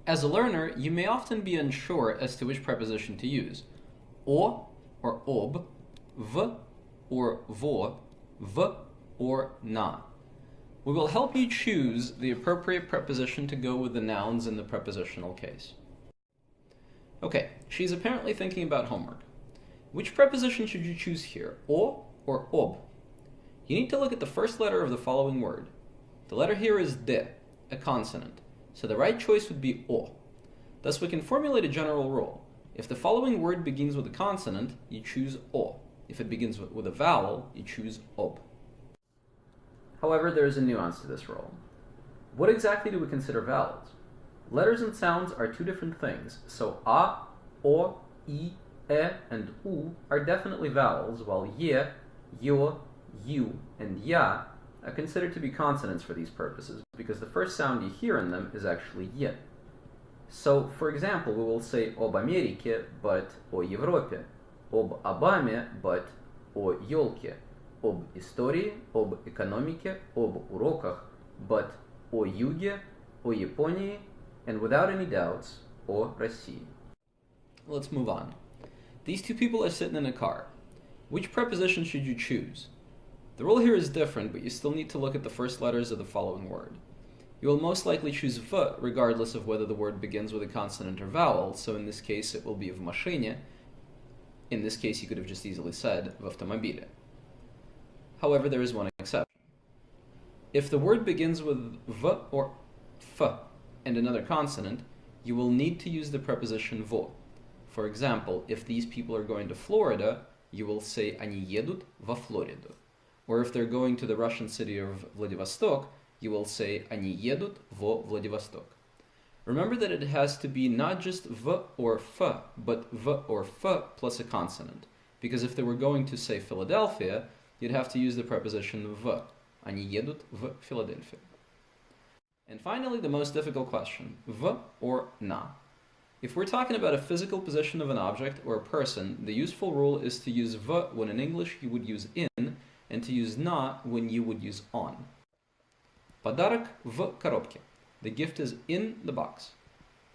As a learner, you may often be unsure as to which preposition to use. O or ob, v or vo, v or na. We will help you choose the appropriate preposition to go with the nouns in the prepositional case. Okay, she's apparently thinking about homework. Which preposition should you choose here, o or ob? You need to look at the first letter of the following word. The letter here is de, a consonant, so the right choice would be o. Thus we can formulate a general rule. If the following word begins with a consonant, you choose o. If it begins with a vowel, you choose ob. However, there is a nuance to this rule. What exactly do we consider vowels? Letters and sounds are two different things, so a, o, I, e, and u are definitely vowels, while ye, yo, you, and ya are considered to be consonants for these purposes, because the first sound you hear in them is actually ye. So, for example, we will say об Америке, but о Европе, об Обаме, but о елке, об истории, об экономике, об уроках, but о юге, о Японии, and without any doubts, о России. Let's move on. These two people are sitting in a car. Which preposition should you choose? The rule here is different, but you still need to look at the first letters of the following word. You will most likely choose v regardless of whether the word begins with a consonant or vowel, so in this case it will be в машине. In this case you could have just easily said в автомобиле. However, there is one exception. If the word begins with v or f and another consonant, you will need to use the preposition vo. For example, if these people are going to Florida, you will say они едут во Флориду. Or if they're going to the Russian city of Vladivostok, you will say они едут во Владивосток. Remember that it has to be not just v or f, but v or f plus a consonant. Because if they were going to say Philadelphia, you'd have to use the preposition v. Они едут в Филадельфию. And finally, the most difficult question, v or na. If we're talking about a physical position of an object or a person, the useful rule is to use v when in English you would use in, and to use na when you would use on. Подарок в коробке. The gift is in the box.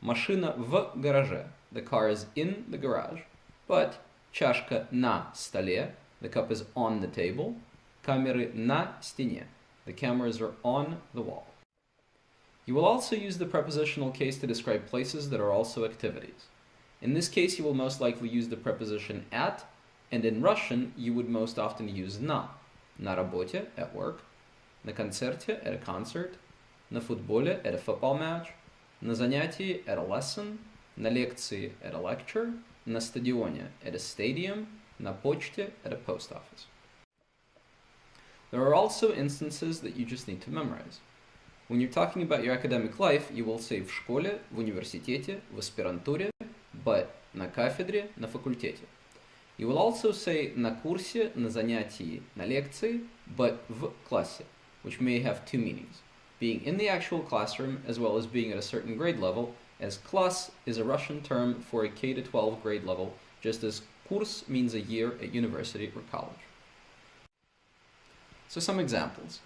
Машина в гараже. The car is in the garage. But чашка на столе. The cup is on the table. Камеры на стене. The cameras are on the wall. You will also use the prepositional case to describe places that are also activities. In this case, you will most likely use the preposition at, and in Russian, you would most often use на. На работе, at work. На концерте, at a concert. На футболе, at a football match. На занятии, at a lesson. На лекции, at a lecture. На стадионе, at a stadium. На почте, at a post office. There are also instances that you just need to memorize. When you're talking about your academic life, you will say в школе, в университете, в аспирантуре, but на кафедре, на факультете. You will also say на курсе, на занятии, на лекции, but в классе, which may have two meanings. Being in the actual classroom, as well as being at a certain grade level, as класс is a Russian term for a K-12 grade level, just as курс means a year at university or college. So some examples.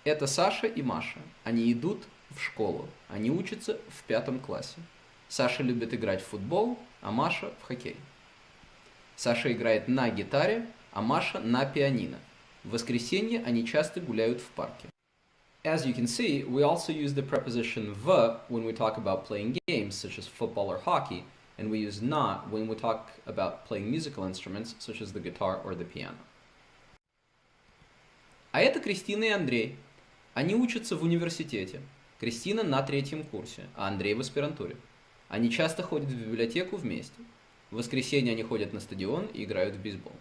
Это Саша и Маша. Они идут в школу. Они учатся в 5 классе. Саша любит играть в футбол, а Маша в хоккей. Саша играет на гитаре, а Маша на пианино. В воскресенье они часто гуляют в парке. As you can see, we also use the preposition v when we talk about playing games such as football or hockey, and we use na when we talk about playing musical instruments such as the guitar or the piano. А это Кристина и Андрей. Они учатся в университете. Кристина на 3 курсе, а Андрей в аспирантуре. Они часто ходят в библиотеку вместе. В воскресенье они ходят на стадион и играют в бейсбол.